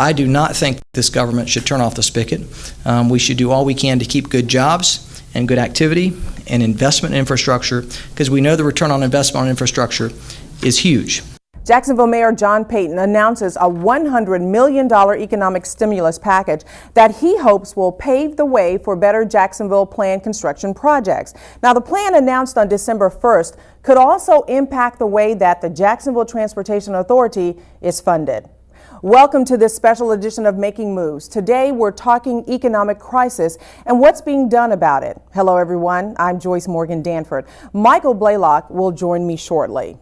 I do not think this government should turn off the spigot. We should do all we can to keep good jobs and good activity and investment in infrastructure, because we know the return on investment on infrastructure is huge. Jacksonville Mayor John Payton announces a $100 million economic stimulus package that he hopes will pave the way for better Jacksonville planned construction projects. Now, the plan announced on December 1st could also impact the way that the Jacksonville Transportation Authority is funded. Welcome to this special edition of Making Moves. Today, we're talking economic crisis and what's being done about it. Hello, everyone. I'm Joyce Morgan Danford. Michael Blaylock will join me shortly.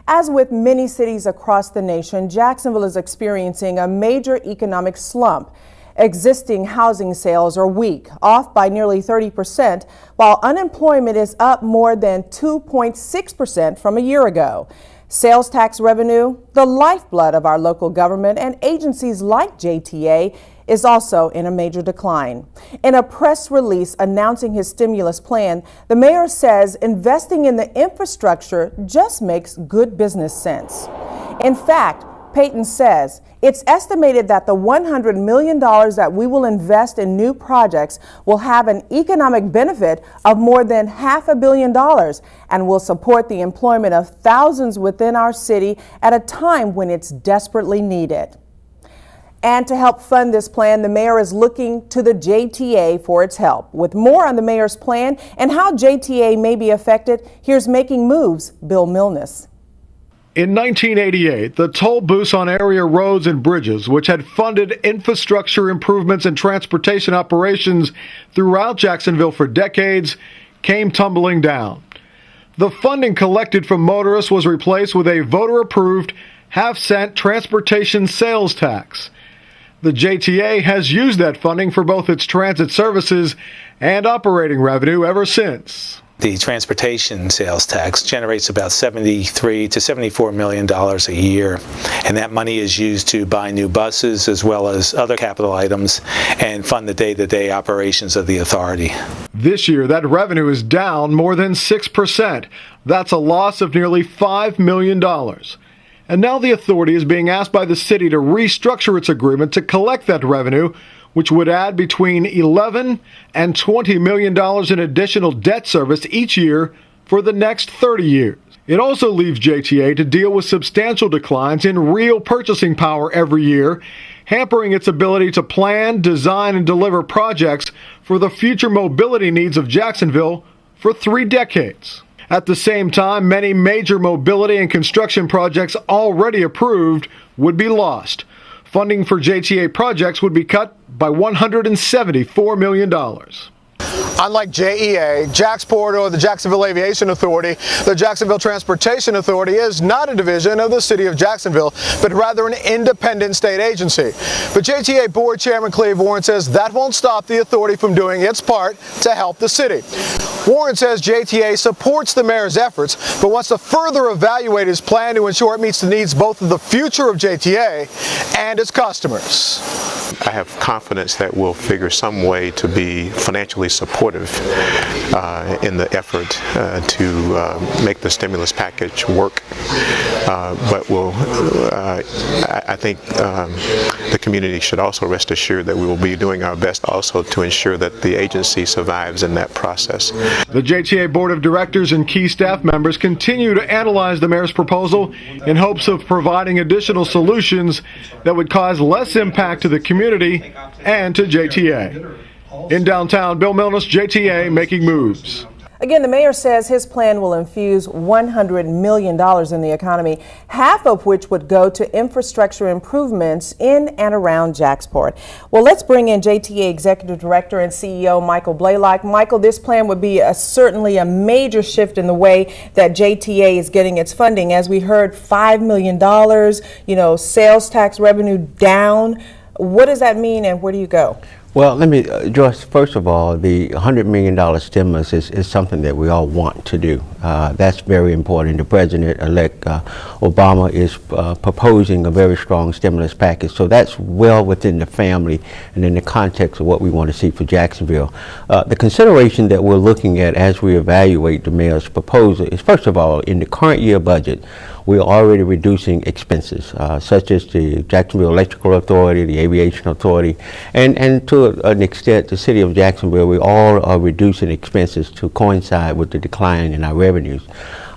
As with many cities across the nation, Jacksonville is experiencing a major economic slump. Existing housing sales are weak, off by nearly 30%, while unemployment is up more than 2.6% from a year ago. Sales tax revenue, the lifeblood of our local government and agencies like JTA, is also in a major decline. In a press release announcing his stimulus plan, the mayor says investing in the infrastructure just makes good business sense. In fact, Payton says it's estimated that the $100 million that we will invest in new projects will have an economic benefit of more than $500 million and will support the employment of thousands within our city at a time when it's desperately needed. And to help fund this plan, the mayor is looking to the JTA for its help. With more on the mayor's plan and how JTA may be affected, here's Making Moves' Bill Milnes. In 1988, the toll booths on area roads and bridges, which had funded infrastructure improvements and transportation operations throughout Jacksonville for decades, came tumbling down. The funding collected from motorists was replaced with a voter-approved half-cent transportation sales tax. The JTA has used that funding for both its transit services and operating revenue ever since. The transportation sales tax generates about $73 to $74 million a year, and that money is used to buy new buses as well as other capital items and fund the day-to-day operations of the authority. This year, that revenue is down more than 6%. That's a loss of nearly $5 million. And now the authority is being asked by the city to restructure its agreement to collect that revenue, which would add between $11 and $20 million in additional debt service each year for the next 30 years. It also leaves JTA to deal with substantial declines in real purchasing power every year, hampering its ability to plan, design, and deliver projects for the future mobility needs of Jacksonville for 3 decades. At the same time, many major mobility and construction projects already approved would be lost. Funding for JTA projects would be cut by $174 million. Unlike JEA, JAXPORT, or the Jacksonville Aviation Authority, the Jacksonville Transportation Authority is not a division of the City of Jacksonville, but rather an independent state agency. But JTA Board Chairman Cleve Warren says that won't stop the authority from doing its part to help the city. Warren says JTA supports the mayor's efforts, but wants to further evaluate his plan to ensure it meets the needs both of the future of JTA and its customers. I have confidence that we'll figure some way to be financially supportive in the effort to make the stimulus package work. But I think the community should also rest assured that we will be doing our best also to ensure that the agency survives in that process. The JTA Board of Directors and key staff members continue to analyze the mayor's proposal in hopes of providing additional solutions that would cause less impact to the community and to JTA. In downtown, Bill Milnes, JTA Making Moves. Again, the mayor says his plan will infuse $100 million in the economy, half of which would go to infrastructure improvements in and around JAXPORT. Well, let's bring in JTA Executive Director and CEO Michael Blaylock. Michael, this plan would be certainly a major shift in the way that JTA is getting its funding. As we heard, $5 million, sales tax revenue down. What does that mean and where do you go? Well, let me, Joyce, first of all, the $100 million stimulus is something that we all want to do. That's very important. The President-elect Obama is proposing a very strong stimulus package, so that's well within the family and in the context of what we want to see for Jacksonville. The consideration that we're looking at as we evaluate the mayor's proposal is, first of all, in the current year budget, we're already reducing expenses, such as the Jacksonville Electrical Authority, the Aviation Authority, and to an extent the City of Jacksonville. We all are reducing expenses to coincide with the decline in our revenues.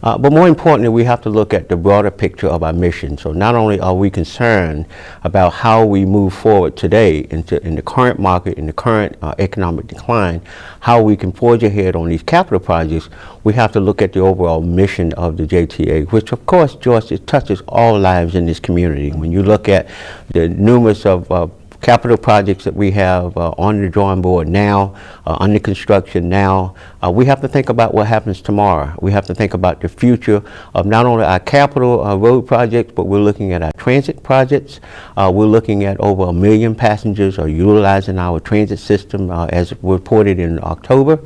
But more importantly, we have to look at the broader picture of our mission. So not only are we concerned about how we move forward today in the current market, in the current economic decline, how we can forge ahead on these capital projects, we have to look at the overall mission of the JTA, which of course, Joyce, it touches all lives in this community. When you look at the numerous of capital projects that we have on the drawing board now, under construction now, we have to think about what happens tomorrow. We have to think about the future of not only our capital road projects, but we're looking at our transit projects. We're looking at over 1 million passengers are utilizing our transit system as reported in October.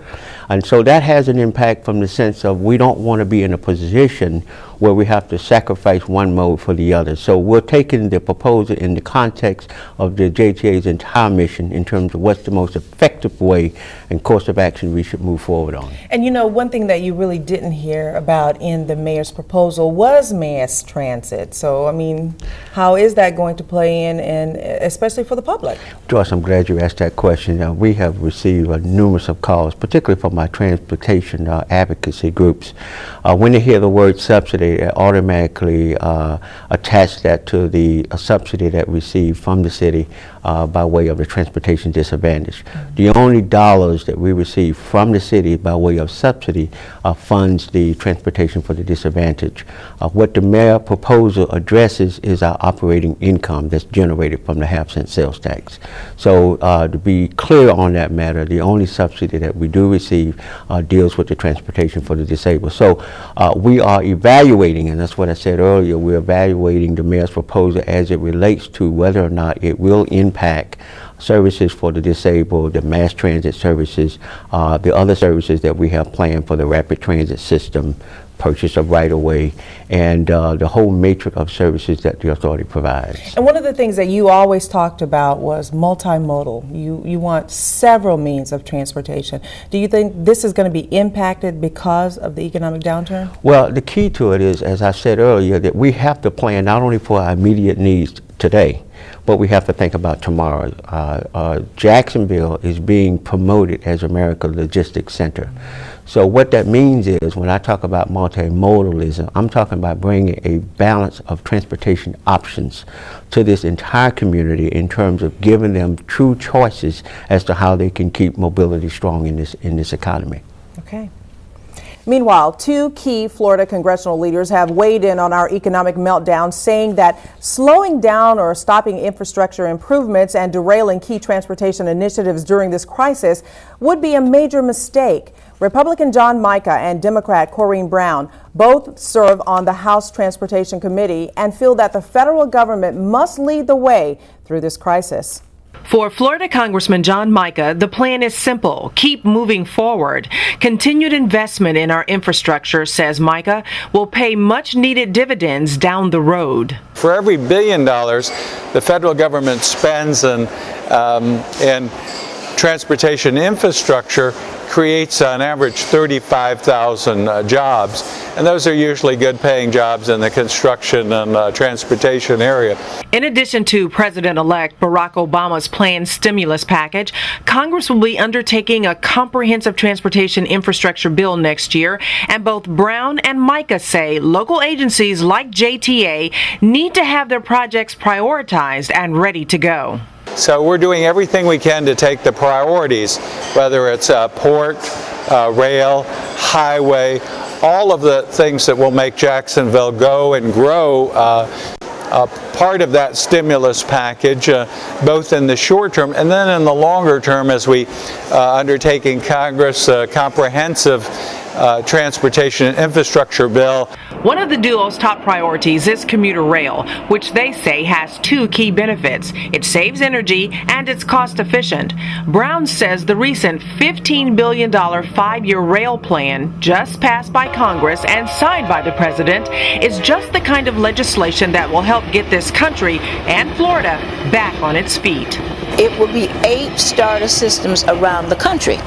And so that has an impact from the sense of we don't want to be in a position where we have to sacrifice one mode for the other. So we're taking the proposal in the context of the JTA's entire mission in terms of what's the most effective way and course of action we should move forward on. And you know, one thing that you really didn't hear about in the mayor's proposal was mass transit. So, I mean, how is that going to play in, and especially for the public? Joyce, I'm glad you asked that question. We have received numerous of calls, particularly from our transportation advocacy groups. When they hear the word subsidy, they automatically attach that to the subsidy that we receive from the city by way of the transportation disadvantage. The only dollars that we receive from the city by way of subsidy funds the transportation for the disadvantage. What the mayor proposal addresses is our operating income that's generated from the half-cent sales tax. So to be clear on that matter, the only subsidy that we do receive deals with the transportation for the disabled. So we are evaluating, and that's what I said earlier, we're evaluating the mayor's proposal as it relates to whether or not it will impact services for the disabled, the mass transit services, the other services that we have planned for the rapid transit system, purchase of right-of-way, and the whole matrix of services that the authority provides. And one of the things that you always talked about was multimodal. You want several means of transportation. Do you think this is going to be impacted because of the economic downturn? Well, the key to it is, as I said earlier, that we have to plan not only for our immediate needs today, but we have to think about tomorrow. Jacksonville is being promoted as America's logistics center. So what that means is, when I talk about multimodalism, I'm talking about bringing a balance of transportation options to this entire community in terms of giving them true choices as to how they can keep mobility strong in this economy. Okay. Meanwhile, two key Florida congressional leaders have weighed in on our economic meltdown, saying that slowing down or stopping infrastructure improvements and derailing key transportation initiatives during this crisis would be a major mistake. Republican John Mica and Democrat Corrine Brown both serve on the House Transportation Committee and feel that the federal government must lead the way through this crisis. For Florida Congressman John Mica, the plan is simple. Keep moving forward. Continued investment in our infrastructure, says Mica, will pay much needed dividends down the road. For every $1 billion the federal government spends in transportation infrastructure, creates on average 35,000 jobs, and those are usually good paying jobs in the construction and transportation area. In addition to President-elect Barack Obama's planned stimulus package, Congress will be undertaking a comprehensive transportation infrastructure bill next year, and both Brown and Mica say local agencies like JTA need to have their projects prioritized and ready to go. So we're doing everything we can to take the priorities, whether it's port, rail, highway, all of the things that will make Jacksonville go and grow, part of that stimulus package, both in the short term and then in the longer term as we undertake in Congress a comprehensive transportation and infrastructure bill. One of the duo's top priorities is commuter rail, which they say has two key benefits. It saves energy and it's cost efficient. Brown says the recent $15 billion 5-year rail plan, just passed by Congress and signed by the president, is just the kind of legislation that will help get this country and Florida back on its feet. it will be 8 starter systems around the country.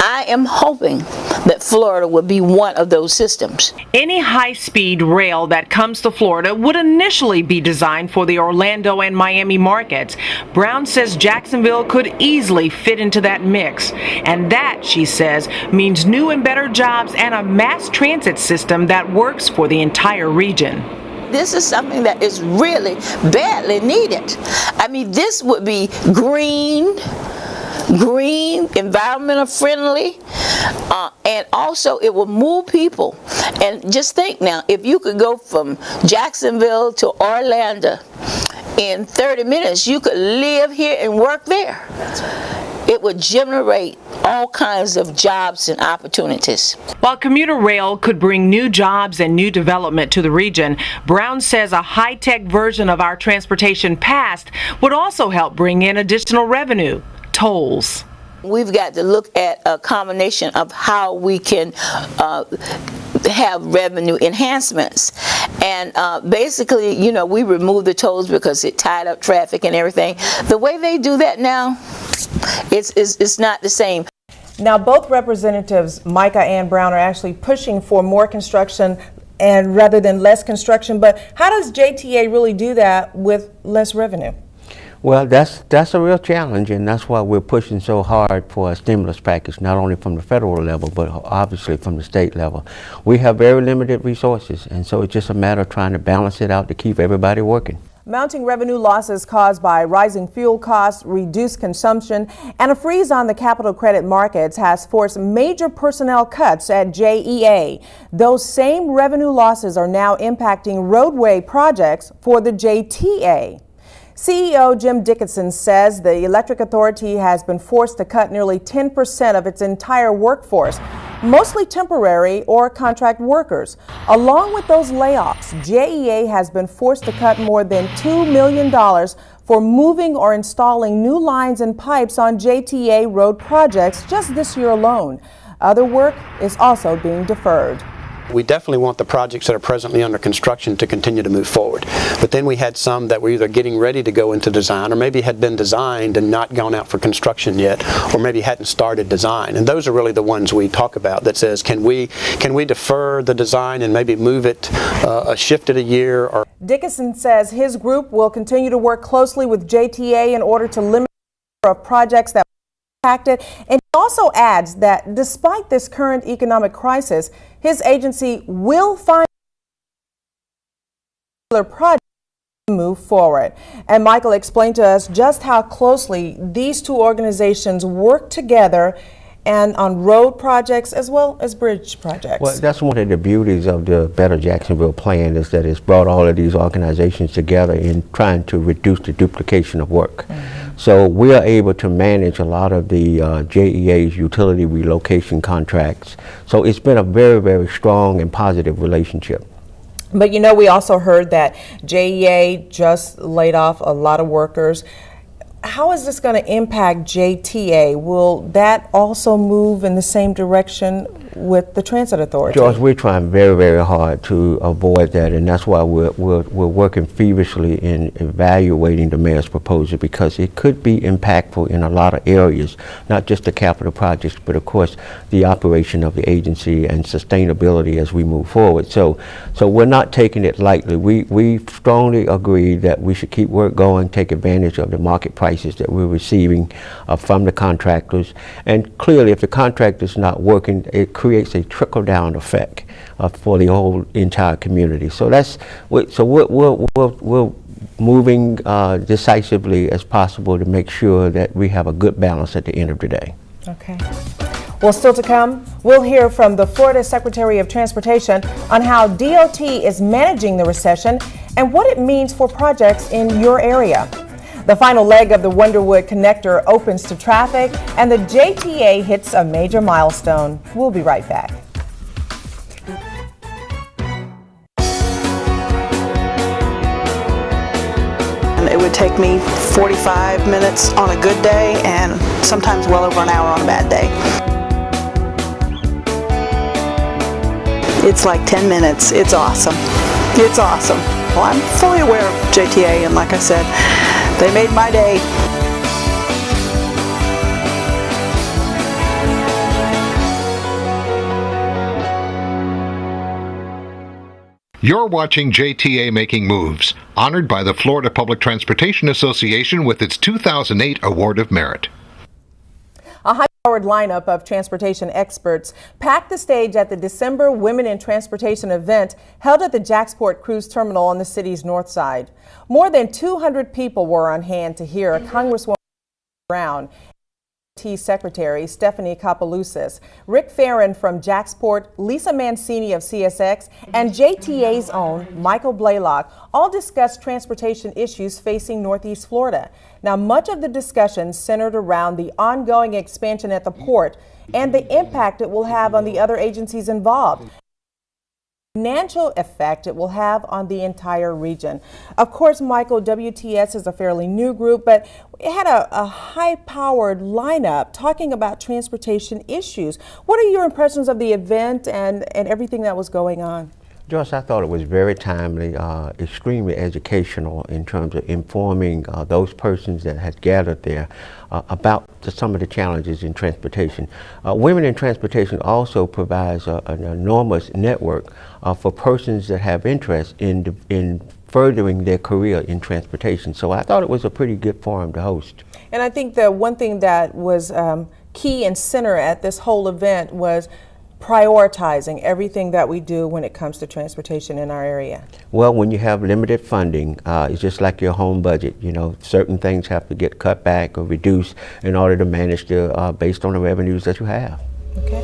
I am hoping that Florida will be one of those systems. Any high-speed rail that comes to Florida would initially be designed for the Orlando and Miami markets. Brown says Jacksonville could easily fit into that mix. And that, she says, means new and better jobs and a mass transit system that works for the entire region. This is something that is really badly needed. I mean, this would be green, environmental friendly, and also it will move people. And just think now, if you could go from Jacksonville to Orlando in 30 minutes, you could live here and work there. It would generate all kinds of jobs and opportunities. While commuter rail could bring new jobs and new development to the region, Brown says a high-tech version of our transportation past would also help bring in additional revenue, tolls. We've got to look at a combination of how we can have revenue enhancements. And basically, you know, we removed the tolls because it tied up traffic and everything. The way they do that now, it's not the same. Now, both representatives, Micah and Brown, are actually pushing for more construction and rather than less construction. But how does JTA really do that with less revenue? Well, that's a real challenge, and that's why we're pushing so hard for a stimulus package, not only from the federal level, but obviously from the state level. We have very limited resources, and so it's just a matter of trying to balance it out to keep everybody working. Mounting revenue losses caused by rising fuel costs, reduced consumption, and a freeze on the capital credit markets has forced major personnel cuts at JEA. Those same revenue losses are now impacting roadway projects for the JTA. CEO Jim Dickinson says the Electric Authority has been forced to cut nearly 10% of its entire workforce, mostly temporary or contract workers. Along with those layoffs, JEA has been forced to cut more than $2 million for moving or installing new lines and pipes on JTA road projects just this year alone. Other work is also being deferred. We definitely want the projects that are presently under construction to continue to move forward. But then we had some that were either getting ready to go into design or maybe had been designed and not gone out for construction yet, or maybe hadn't started design. And those are really the ones we talk about that says, can we defer the design and maybe move it, shift it a year? Or Dickinson says his group will continue to work closely with JTA in order to limit the number of projects that are impacted. And he also adds that despite this current economic crisis, his agency will find projects to move forward. And Michael explained to us just how closely these two organizations work together and on road projects as well as bridge projects. Well, that's one of the beauties of the Better Jacksonville plan, is that it's brought all of these organizations together in trying to reduce the duplication of work. So we are able to manage a lot of the JEA's utility relocation contracts. So it's been a very, very strong and positive relationship. But you know, we also heard that JEA just laid off a lot of workers. How is this going to impact JTA? Will that also move in the same direction with the Transit Authority? George, we're trying very, very hard to avoid that, and that's why we're working feverishly in evaluating the mayor's proposal, because it could be impactful in a lot of areas, not just the capital projects, but of course the operation of the agency and sustainability as we move forward. So we're not taking it lightly. We strongly agree that we should keep work going, take advantage of the market prices that we're receiving from the contractors. And clearly, if the contractor's not working, it creates a trickle-down effect for the whole entire community. So we're moving decisively as possible to make sure that we have a good balance at the end of the day. Okay. Well, still to come, we'll hear from the Florida Secretary of Transportation on how DOT is managing the recession and what it means for projects in your area. The final leg of the Wonderwood Connector opens to traffic, and the JTA hits a major milestone. We'll be right back. It would take me 45 minutes on a good day and sometimes well over an hour on a bad day. It's like 10 minutes. It's awesome. It's awesome. Well, I'm fully aware of JTA, and like I said, they made my day. You're watching JTA Making Moves, honored by the Florida Public Transportation Association with its 2008 Award of Merit. A high-powered lineup of transportation experts packed the stage at the December Women in Transportation event held at the Jacksport Cruise Terminal on the city's north side. More than 200 people were on hand to hear Congresswoman Brown, Secretary Stephanie Kapelousis, Rick Farron from Jacksport, Lisa Mancini of CSX, and JTA's own Michael Blaylock all discussed transportation issues facing Northeast Florida. Now, much of the discussion centered around the ongoing expansion at the port and the impact it will have on the other agencies involved. Financial effect it will have on the entire region. Of course, Michael, WTS is a fairly new group, but it had a high-powered lineup talking about transportation issues. What are your impressions of the event and everything that was going on? Joyce, I thought it was very timely, extremely educational in terms of informing those persons that had gathered there about some of the challenges in transportation. Women in Transportation also provides an enormous network for persons that have interest in furthering their career in transportation. So I thought it was a pretty good forum to host. And I think the one thing that was key and center at this whole event was prioritizing everything that we do when it comes to transportation in our area. Well, when you have limited funding, it's just like your home budget. You know, certain things have to get cut back or reduced in order to manage based on the revenues that you have. Okay.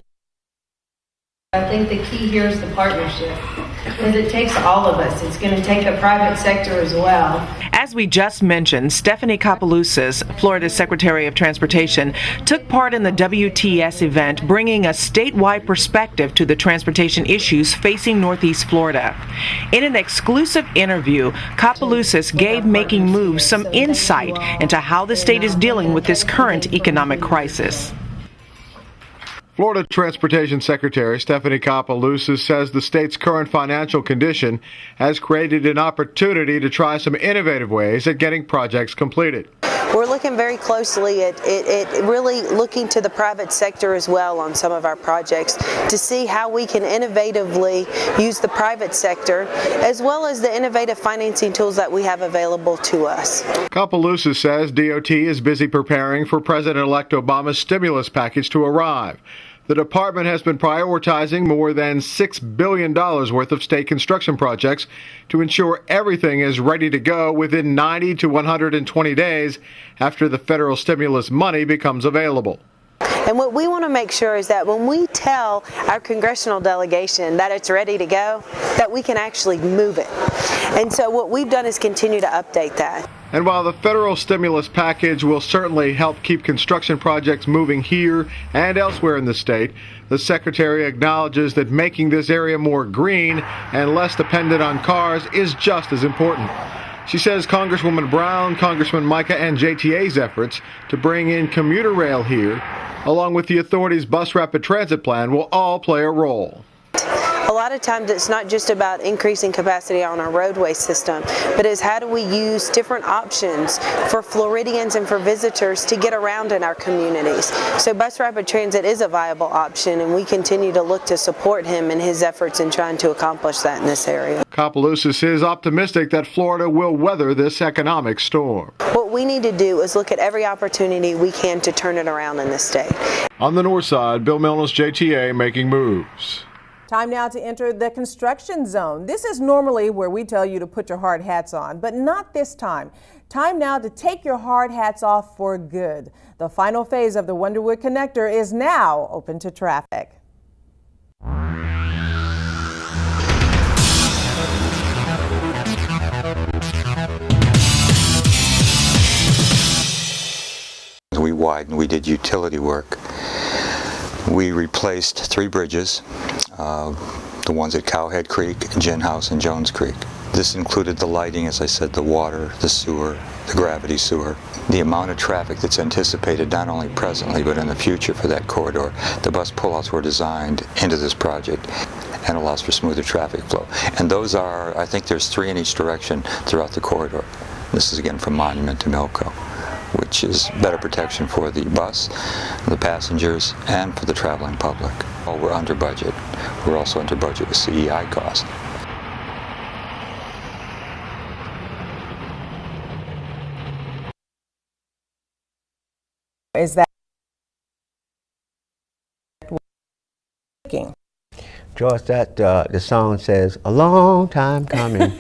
I think the key here is the partnership, because it takes all of us. It's going to take the private sector as well. As we just mentioned, Stephanie Kapelousis, Florida's Secretary of Transportation, took part in the WTS event, bringing a statewide perspective to the transportation issues facing Northeast Florida. In an exclusive interview, Kapelousis gave Making Moves some insight into how the state is dealing with this current economic crisis. Florida Transportation Secretary Stephanie Kapelousis says the state's current financial condition has created an opportunity to try some innovative ways at getting projects completed. We're looking very closely at really looking to the private sector as well on some of our projects to see how we can innovatively use the private sector as well as the innovative financing tools that we have available to us. Kapelousis says DOT is busy preparing for President-elect Obama's stimulus package to arrive. The department has been prioritizing more than $6 billion worth of state construction projects to ensure everything is ready to go within 90 to 120 days after the federal stimulus money becomes available. And what we want to make sure is that when we tell our congressional delegation that it's ready to go, that we can actually move it. And so what we've done is continue to update that. And while the federal stimulus package will certainly help keep construction projects moving here and elsewhere in the state, the Secretary acknowledges that making this area more green and less dependent on cars is just as important. She says Congresswoman Brown, Congressman Micah, and JTA's efforts to bring in commuter rail here, along with the authority's bus rapid transit plan, will all play a role. A lot of times it's not just about increasing capacity on our roadway system, but is how do we use different options for Floridians and for visitors to get around in our communities. So bus rapid transit is a viable option, and we continue to look to support him in his efforts in trying to accomplish that in this area. Kapelousis is optimistic that Florida will weather this economic storm. What we need to do is look at every opportunity we can to turn it around in this state. On the north side, Bill Milnes, JTA Making Moves. Time now to enter the construction zone. This is normally where we tell you to put your hard hats on, but not this time. Time now to take your hard hats off for good. The final phase of the Wonderwood Connector is now open to traffic. We widened, we did utility work. We replaced 3 bridges, the ones at Cowhead Creek, Gin House, and Jones Creek. This included the lighting, as I said, the water, the sewer, the gravity sewer. The amount of traffic that's anticipated not only presently but in the future for that corridor. The bus pullouts were designed into this project and allows for smoother traffic flow. And those are, I think there's 3 in each direction throughout the corridor. This is again from Monument to Milco, which is better protection for the bus, the passengers, and for the traveling public. Well, we're under budget. We're also under budget with CEI costs. is that Joyce, that the song says, "A long time coming."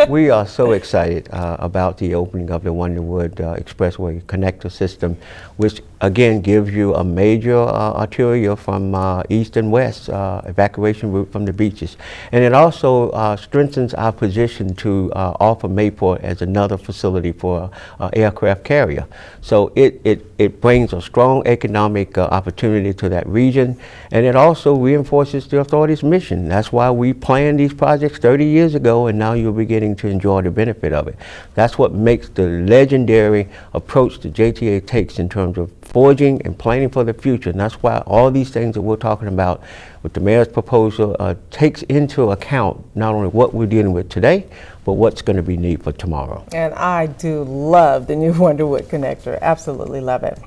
we are so excited about the opening of the Wonderwood Expressway connector system, which again gives you a major arterial from east and west evacuation route from the beaches. And it also strengthens our position to offer Mayport as another facility for aircraft carrier. So it brings a strong economic opportunity to that region, and it also reinforces the authority's mission. That's why we planned these projects 30 years ago, and now you're beginning to enjoy the benefit of it. That's what makes the legendary approach that JTA takes in terms of forging and planning for the future. And that's why all these things that we're talking about with the mayor's proposal takes into account not only what we're dealing with today, but what's going to be needed for tomorrow. And I do love the new Wonderwood connector. Absolutely love it.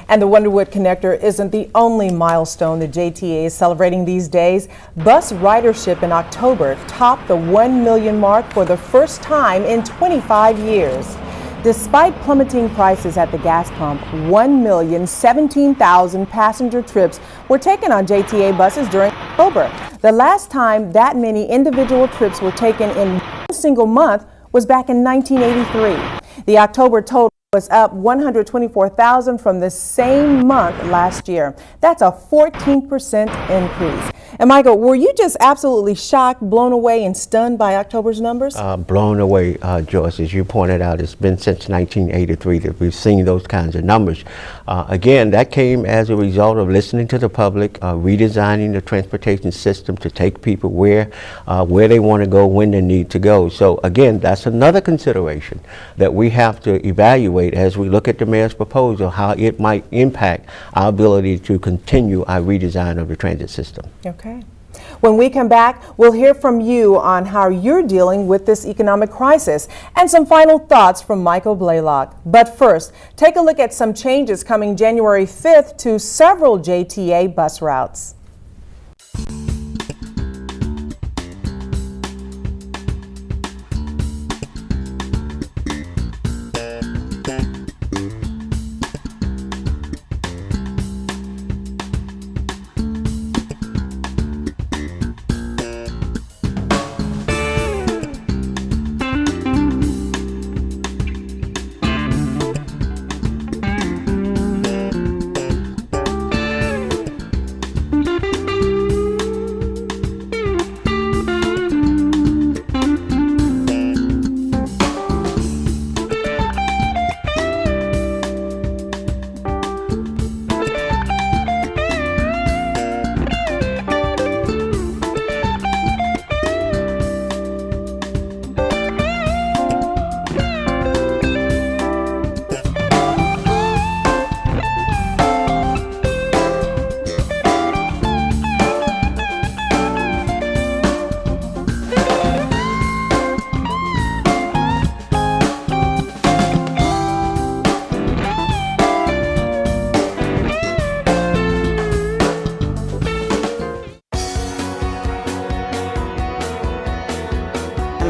And the Wonderwood connector isn't the only milestone the JTA is celebrating these days. Bus ridership in October topped the 1 million mark for the first time in 25 years. Despite plummeting prices at the gas pump, 1,017,000 passenger trips were taken on JTA buses during October. The last time that many individual trips were taken in one single month was back in 1983. The October total was up 124,000 from the same month last year. That's a 14% increase. And Michael, were you just absolutely shocked, blown away, and stunned by October's numbers? Blown away, Joyce. As you pointed out, it's been since 1983 that we've seen those kinds of numbers. Again, that came as a result of listening to the public, redesigning the transportation system to take people where they want to go, when they need to go. So again, that's another consideration that we have to evaluate as we look at the mayor's proposal, how it might impact our ability to continue our redesign of the transit system. Okay. When we come back, we'll hear from you on how you're dealing with this economic crisis and some final thoughts from Michael Blaylock. But first, take a look at some changes coming January 5th to several JTA bus routes.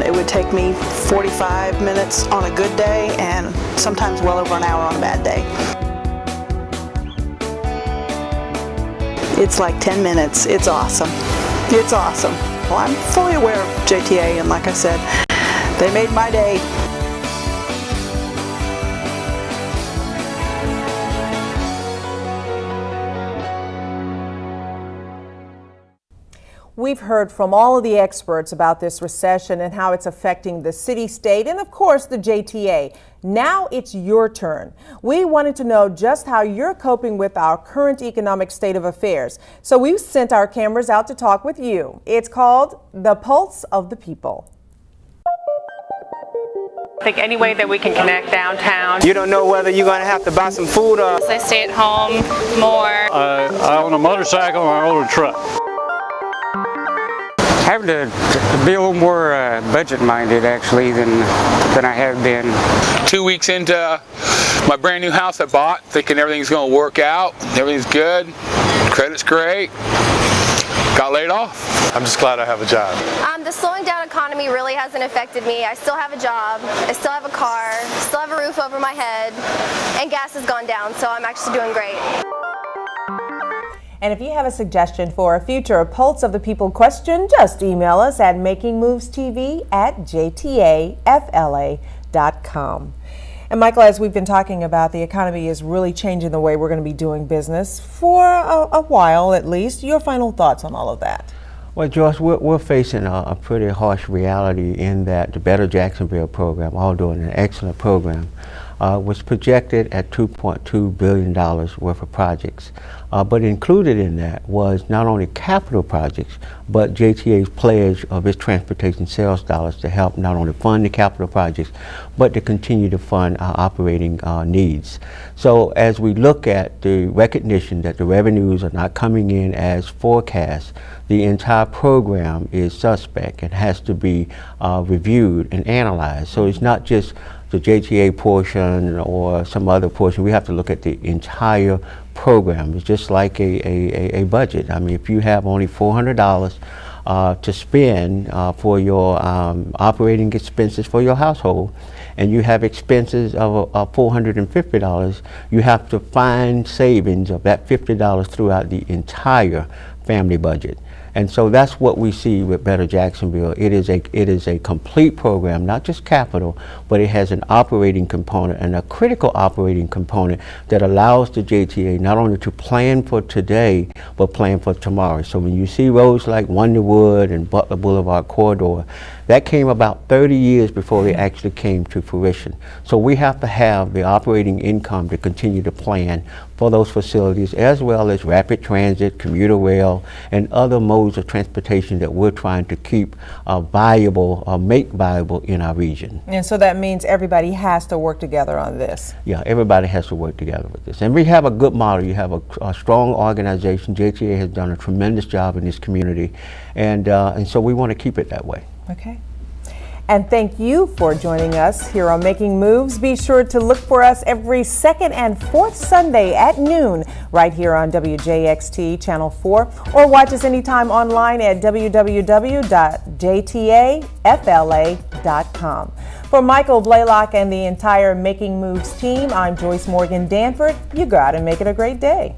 It would take me 45 minutes on a good day and sometimes well over an hour on a bad day. It's like 10 minutes. It's awesome. It's awesome. Well, I'm fully aware of JTA, and like I said, they made my day. We've heard from all of the experts about this recession and how it's affecting the city, state, and of course the JTA. Now it's your turn. We wanted to know just how you're coping with our current economic state of affairs. So we've sent our cameras out to talk with you. It's called The Pulse of the People. I think any way that we can connect downtown. You don't know whether you're going to have to buy some food or... I stay at home more. I own a motorcycle and I own a truck. Having to be a little more budget-minded, actually, than I have been. 2 weeks into my brand new house I bought, thinking everything's going to work out, everything's good, credit's great. got laid off. I'm just glad I have a job. The slowing down economy really hasn't affected me. I still have a job, I still have a car, still have a roof over my head, and gas has gone down, so I'm actually doing great. And if you have a suggestion for a future Pulse of the People question, just email us at makingmovestv@jtafla.com. And Michael, as we've been talking about, the economy is really changing the way we're going to be doing business for a while at least. Your final thoughts on all of that? Well, Joyce, we're facing a pretty harsh reality in that the Better Jacksonville program, although an excellent program, was projected at $2.2 billion worth of projects. But included in that was not only capital projects, but JTA's pledge of its transportation sales dollars to help not only fund the capital projects, but to continue to fund our operating needs. So as we look at the recognition that the revenues are not coming in as forecast, the entire program is suspect and has to be reviewed and analyzed. So it's not just the JTA portion or some other portion. We have to look at the entire program. It's just like a budget. I mean, if you have only $400 to spend for your operating expenses for your household, and you have expenses of $450, you have to find savings of that $50 throughout the entire family budget. And so that's what we see with Better Jacksonville. It is a complete program, not just capital, but it has an operating component and a critical operating component that allows the JTA not only to plan for today, but plan for tomorrow. So when you see roads like Wonderwood and Butler Boulevard corridor, that came about 30 years before they actually came to fruition. So we have to have the operating income to continue to plan for those facilities, as well as rapid transit, commuter rail, and other modes of transportation that we're trying to keep viable, make viable in our region. And so that means everybody has to work together on this. Yeah, everybody has to work together with this. And we have a good model. You have a strong organization. JTA has done a tremendous job in this community, and so we want to keep it that way. Okay. And thank you for joining us here on Making Moves. Be sure to look for us every second and fourth Sunday at noon right here on WJXT Channel 4, or watch us anytime online at www.jtafla.com. For Michael Blaylock and the entire Making Moves team, I'm Joyce Morgan Danford. You go out and make it a great day.